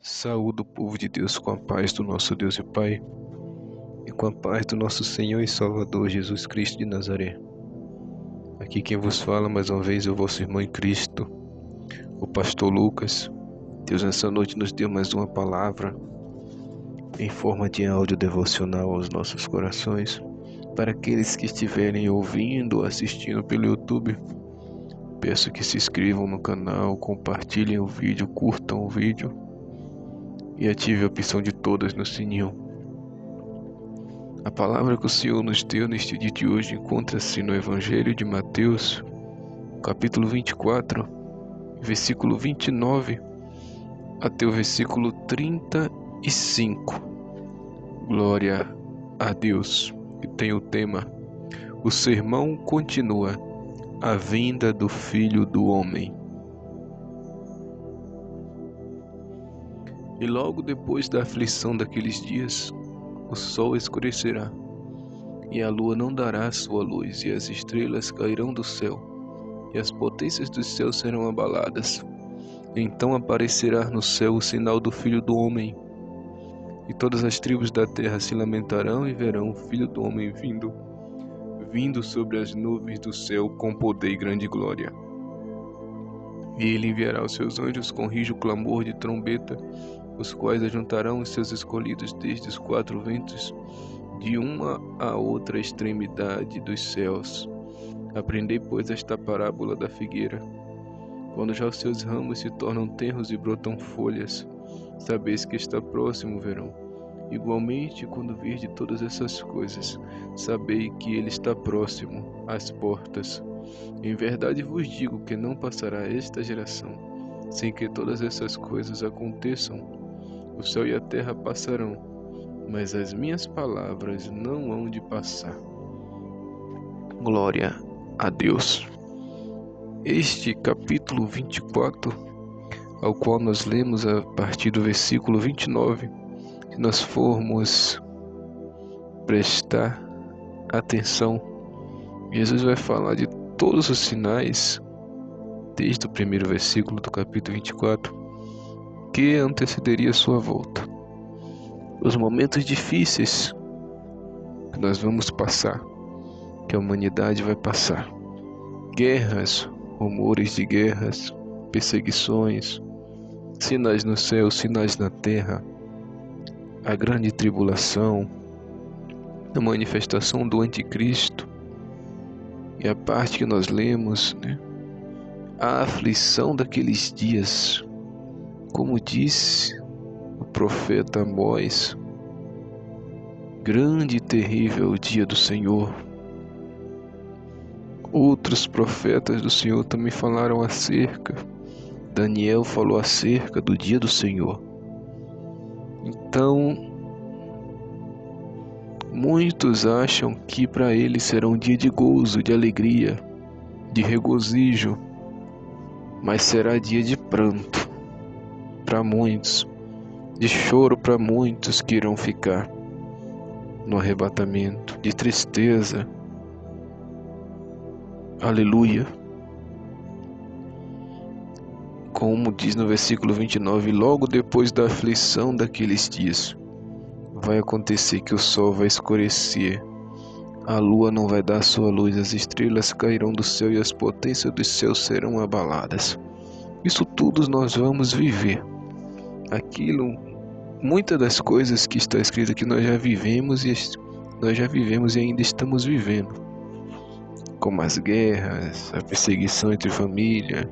Saúde o povo de Deus com a paz do nosso Deus e Pai e com a paz do nosso Senhor e Salvador Jesus Cristo de Nazaré. Aqui quem vos fala mais uma vez é o vosso irmão em Cristo, o pastor Lucas. Deus nessa noite nos deu mais uma palavra em forma de áudio devocional aos nossos corações. Para aqueles que estiverem ouvindo ou assistindo pelo YouTube, peço que se inscrevam no canal, compartilhem o vídeo, curtam o vídeo e ative a opção de todas no sininho. A palavra que o Senhor nos deu neste dia de hoje encontra-se no Evangelho de Mateus, capítulo 24, versículo 29 até o versículo 35. Glória a Deus. E tem o tema: o sermão continua, a vinda do Filho do Homem. E logo depois da aflição daqueles dias, o sol escurecerá, e a lua não dará sua luz, e as estrelas cairão do céu, e as potências dos céus serão abaladas. Então aparecerá no céu o sinal do Filho do Homem, e todas as tribos da terra se lamentarão e verão o Filho do Homem vindo sobre as nuvens do céu com poder e grande glória. E ele enviará os seus anjos com rijo clamor de trombeta, os quais ajuntarão os seus escolhidos desde os quatro ventos, de uma a outra extremidade dos céus. Aprendei, pois, esta parábola da figueira. Quando já os seus ramos se tornam tenros e brotam folhas, sabeis que está próximo o verão. Igualmente, quando virdes todas essas coisas, sabei que ele está próximo, às portas. Em verdade vos digo que não passará esta geração, sem que todas essas coisas aconteçam. O céu e a terra passarão, mas as minhas palavras não hão de passar. Glória a Deus. Este capítulo 24, ao qual nós lemos a partir do versículo 29, se nós formos prestar atenção, Jesus vai falar de todos os sinais, desde o primeiro versículo do capítulo 24, que antecederia sua volta. Os momentos difíceis que nós vamos passar, que a humanidade vai passar. Guerras, rumores de guerras, perseguições, sinais no céu, sinais na terra, a grande tribulação, a manifestação do anticristo, e a parte que nós lemos, a aflição daqueles dias. Como disse o profeta Amós, grande e terrível o dia do Senhor. Outros profetas do Senhor também falaram acerca. Daniel falou acerca do dia do Senhor. Então, muitos acham que para eles será um dia de gozo, de alegria, de regozijo, mas será dia de pranto para muitos, de choro para muitos que irão ficar no arrebatamento, de tristeza. Aleluia. Como diz no versículo 29, logo depois da aflição daqueles dias, vai acontecer que o sol vai escurecer, a lua não vai dar sua luz, as estrelas cairão do céu e as potências dos céus serão abaladas. Isso tudo nós vamos viver. Aquilo, muitas das coisas que está escrito aqui nós já vivemos e ainda estamos vivendo, como as guerras, a perseguição entre família,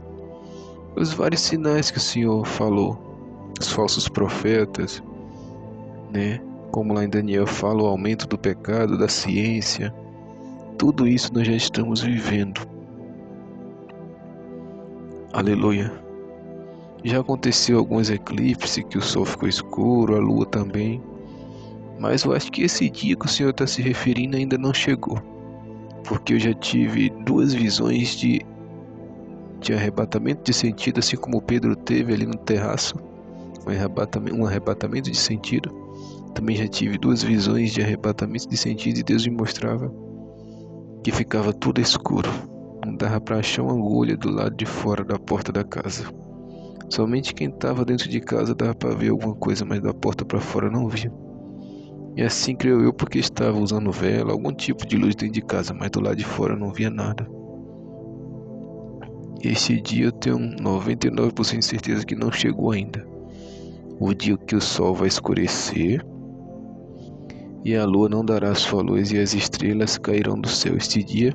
os vários sinais que o Senhor falou, os falsos profetas, como lá em Daniel fala, o aumento do pecado, da ciência, tudo isso nós já estamos vivendo. Aleluia. Já aconteceu alguns eclipses que o sol ficou escuro, a lua também, mas eu acho que esse dia que o Senhor está se referindo ainda não chegou, porque eu já tive duas visões de arrebatamento de sentido, assim como Pedro teve ali no terraço, um arrebatamento de sentido. Também já tive duas visões de arrebatamento de sentido, e Deus me mostrava que ficava tudo escuro, não dava para achar uma agulha do lado de fora da porta da casa. Somente quem estava dentro de casa dava para ver alguma coisa, mas da porta para fora não via. E assim creio eu, porque estava usando vela, algum tipo de luz dentro de casa, mas do lado de fora não via nada. Este dia eu tenho 99% de certeza que não chegou ainda. O dia que o sol vai escurecer e a lua não dará sua luz e as estrelas cairão do céu. Este dia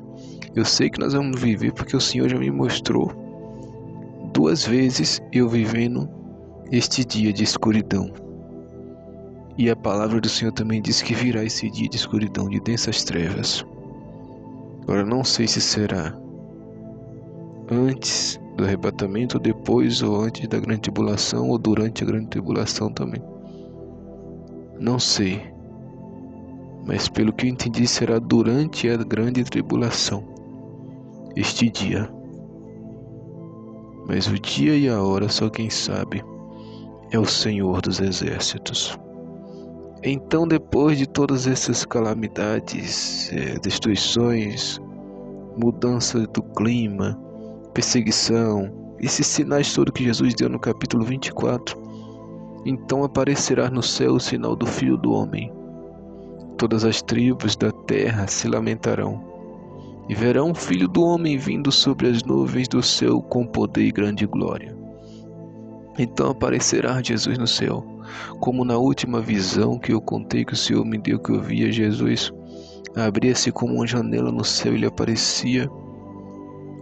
eu sei que nós vamos viver, porque o Senhor já me mostrou 2 vezes eu vivendo este dia de escuridão. E a palavra do Senhor também diz que virá esse dia de escuridão, de densas trevas. Agora não sei se será antes do arrebatamento, depois, ou antes da grande tribulação, ou durante a grande tribulação também. Não sei. Mas pelo que eu entendi, será durante a grande tribulação, este dia. Mas o dia e a hora só quem sabe é o Senhor dos Exércitos. Então, depois de todas essas calamidades, destruições, mudança do clima, perseguição, esses sinais todos que Jesus deu no capítulo 24, então aparecerá no céu o sinal do Filho do Homem. Todas as tribos da terra se lamentarão, e verão o Filho do Homem vindo sobre as nuvens do céu com poder e grande glória. Então aparecerá Jesus no céu, como na última visão que eu contei que o Senhor me deu, que eu via Jesus, abria-se como uma janela no céu e ele aparecia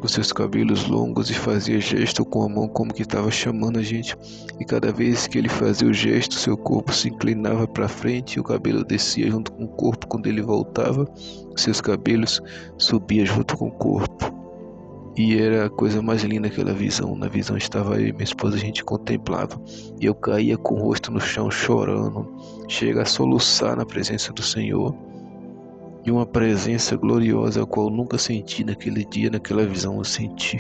com seus cabelos longos e fazia gesto com a mão como que estava chamando a gente. E cada vez que ele fazia o gesto, seu corpo se inclinava para frente e o cabelo descia junto com o corpo. Quando ele voltava, seus cabelos subiam junto com o corpo. E era a coisa mais linda aquela visão. Na visão estava eu e minha esposa, a gente contemplava. E eu caía com o rosto no chão chorando, chega a soluçar na presença do Senhor. E uma presença gloriosa a qual eu nunca senti naquele dia, naquela visão eu senti.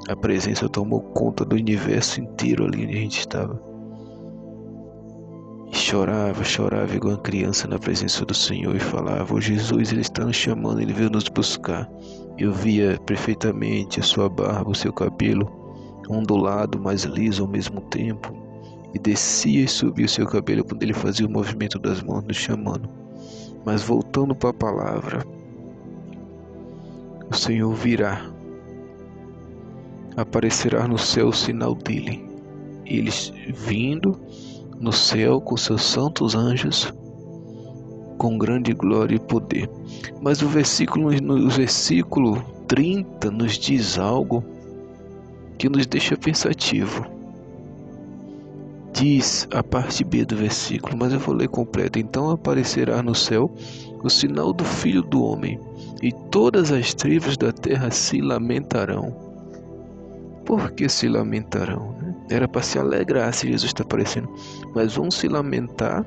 A presença tomou conta do universo inteiro ali onde a gente estava. E chorava igual uma criança na presença do Senhor e falava: "Oh Jesus, Ele está nos chamando, Ele veio nos buscar." Eu via perfeitamente a sua barba, o seu cabelo ondulado, mas liso ao mesmo tempo. E descia e subia o seu cabelo quando Ele fazia o movimento das mãos nos chamando. Mas voltando para a palavra, o Senhor virá, aparecerá no céu o sinal dele, eles vindo no céu com seus santos anjos, com grande glória e poder. Mas no versículo 30 nos diz algo que nos deixa pensativo. Diz a parte B do versículo, mas eu vou ler completo. Então aparecerá no céu o sinal do Filho do Homem, e todas as tribos da terra se lamentarão. Por que se lamentarão? Era para se alegrar se Jesus está aparecendo, mas vão se lamentar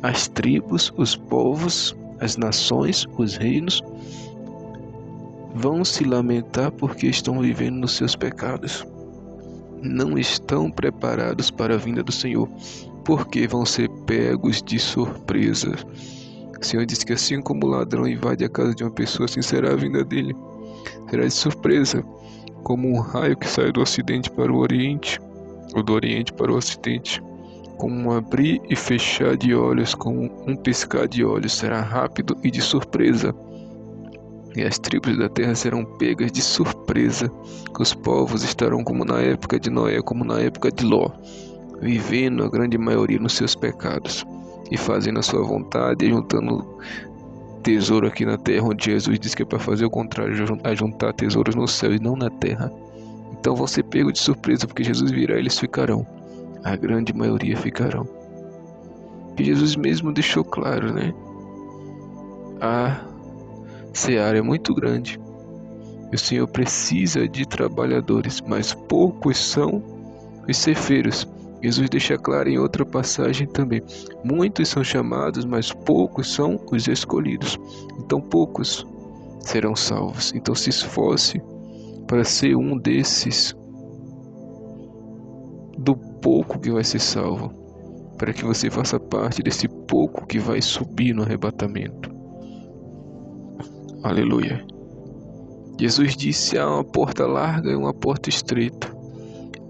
as tribos, os povos, as nações, os reinos. Vão se lamentar porque estão vivendo nos seus pecados. Não estão preparados para a vinda do Senhor, porque vão ser pegos de surpresa. O Senhor diz que assim como o ladrão invade a casa de uma pessoa, assim será a vinda dele. Será de surpresa, como um raio que sai do ocidente para o oriente, ou do oriente para o ocidente, como um abrir e fechar de olhos, como um piscar de olhos. Será rápido e de surpresa. E as tribos da terra serão pegas de surpresa. Os povos estarão como na época de Noé, como na época de Ló, vivendo a grande maioria nos seus pecados e fazendo a sua vontade, e juntando tesouro aqui na terra, onde Jesus diz que é para fazer o contrário, a juntar tesouros no céu e não na terra. Então vão ser pegos de surpresa, porque Jesus virá e eles ficarão. A grande maioria ficarão. E Jesus mesmo deixou claro, né? A seara é muito grande. O Senhor precisa de trabalhadores, mas poucos são os ceifeiros. Jesus deixa claro em outra passagem também. Muitos são chamados, mas poucos são os escolhidos. Então poucos serão salvos. Então se esforce para ser um desses, do pouco que vai ser salvo, para que você faça parte desse pouco que vai subir no arrebatamento. Aleluia. Jesus disse: há uma porta larga e uma porta estreita.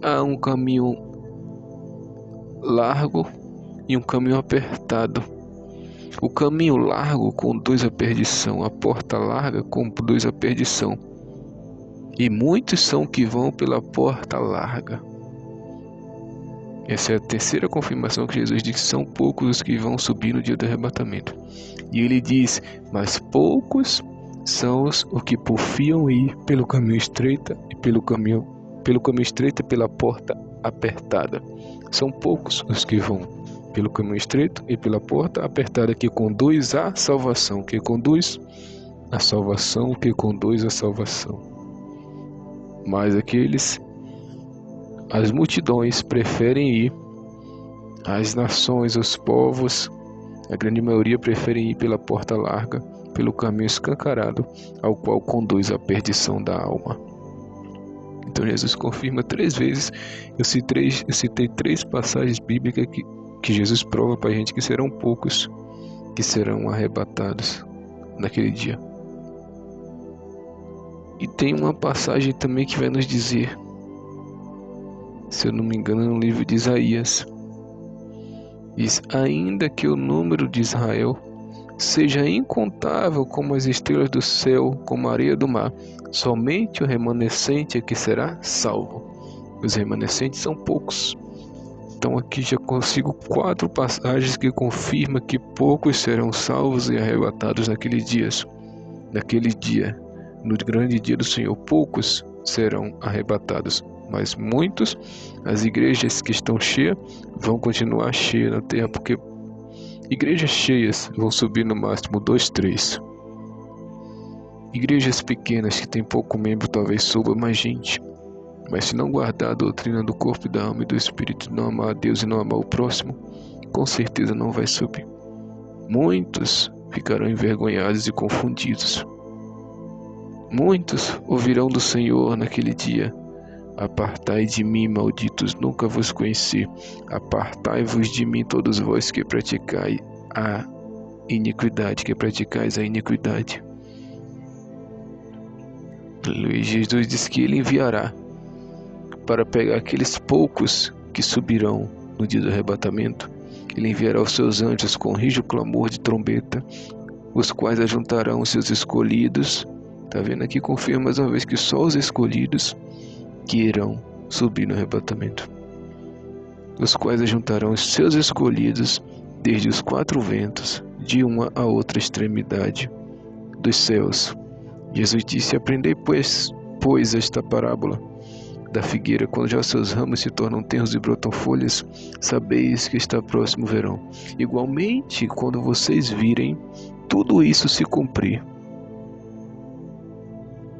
há um caminho largo e um caminho apertado. O caminho largo conduz à perdição, a porta larga conduz à perdição. E muitos são que vão pela porta larga. Essa é a terceira confirmação que Jesus diz que são poucos os que vão subir no dia do arrebatamento. E ele diz, mas poucos são os que porfiam ir pelo caminho estreito e pelo caminho estreito e pela porta apertada. São poucos os que vão pelo caminho estreito e pela porta apertada, que conduz à salvação, que conduz à salvação, que conduz à salvação. Mas as multidões preferem ir, as nações, os povos, a grande maioria preferem ir pela porta larga, pelo caminho escancarado, ao qual conduz à perdição da alma. Então Jesus confirma 3 vezes. Eu citei 3 passagens bíblicas que Jesus prova para a gente que serão poucos que serão arrebatados naquele dia. E tem uma passagem também que vai nos dizer, se eu não me engano, no livro de Isaías, diz, ainda que o número de Israel seja incontável como as estrelas do céu, como a areia do mar, somente o remanescente é que será salvo. Os remanescentes são poucos. Então aqui já consigo 4 passagens que confirmam que poucos serão salvos e arrebatados naquele dia, no grande dia do Senhor. Poucos serão arrebatados, mas muitos, as igrejas que estão cheias, vão continuar cheias na terra, porque igrejas cheias vão subir no máximo 2, 3. Igrejas pequenas que tem pouco membro talvez suba mais gente. Mas se não guardar a doutrina do corpo, da alma e do espírito, não amar a Deus e não amar o próximo, com certeza não vai subir. Muitos ficarão envergonhados e confundidos. Muitos ouvirão do Senhor naquele dia, apartai de mim, malditos, nunca vos conheci. Apartai-vos de mim, todos vós que praticais a iniquidade, E Jesus diz que ele enviará para pegar aqueles poucos que subirão no dia do arrebatamento. Ele enviará os seus anjos com rijo clamor de trombeta, os quais ajuntarão os seus escolhidos. Está vendo aqui? Confirma mais uma vez que só os escolhidos que irão subir no arrebatamento. Os quais ajuntarão os seus escolhidos desde os 4 ventos, de uma a outra extremidade dos céus. Jesus disse, aprendei pois esta parábola da figueira, quando já seus ramos se tornam tenros e brotam folhas, sabeis que está próximo o verão. Igualmente, quando vocês virem tudo isso se cumprir,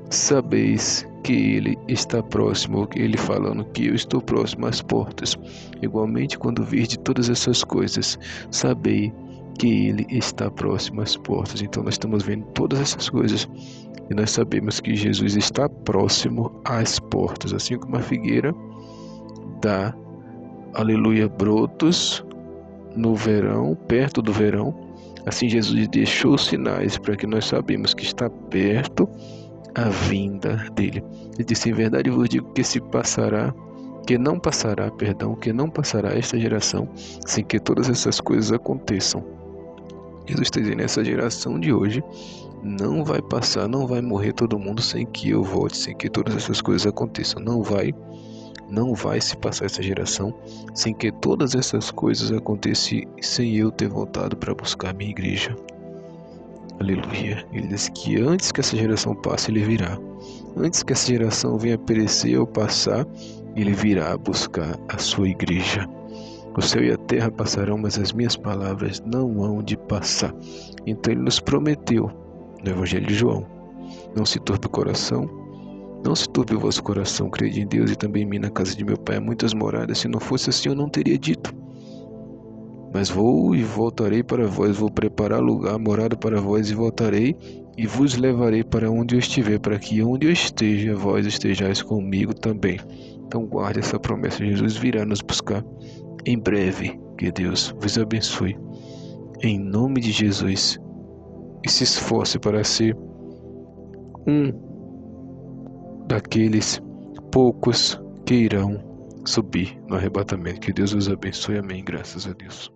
sabeis que ele está próximo, ele falando que eu estou próximo às portas. Igualmente, quando virdes todas essas coisas, sabei que ele está próximo às portas. Então nós estamos vendo todas essas coisas e nós sabemos que Jesus está próximo às portas, assim como a figueira dá, aleluia, brotos no verão, perto do verão, assim Jesus deixou sinais para que nós sabemos que está perto a vinda dele. Ele disse, em verdade vos digo que não passará esta geração sem que todas essas coisas aconteçam. Jesus está dizendo, essa geração de hoje não vai passar, não vai morrer todo mundo sem que eu volte, sem que todas essas coisas aconteçam. Não vai se passar essa geração sem que todas essas coisas aconteçam, sem eu ter voltado para buscar minha igreja. Aleluia. Ele diz que antes que essa geração passe, ele virá. Antes que essa geração venha perecer ou passar, ele virá buscar a sua igreja. O céu e a terra passarão, mas as minhas palavras não hão de passar. Então ele nos prometeu, no Evangelho de João, não se turbe o coração, não se turbe o vosso coração, crede em Deus e também em mim. Na casa de meu pai há muitas moradas, se não fosse assim eu não teria dito. Mas vou e voltarei para vós, vou preparar lugar, morada para vós, e voltarei e vos levarei para onde eu estiver, para que onde eu esteja, vós estejais comigo também. Então guarde essa promessa, Jesus virá nos buscar em breve. Que Deus vos abençoe, em nome de Jesus, e se esforce para ser um daqueles poucos que irão subir no arrebatamento. Que Deus os abençoe. Amém. Graças a Deus.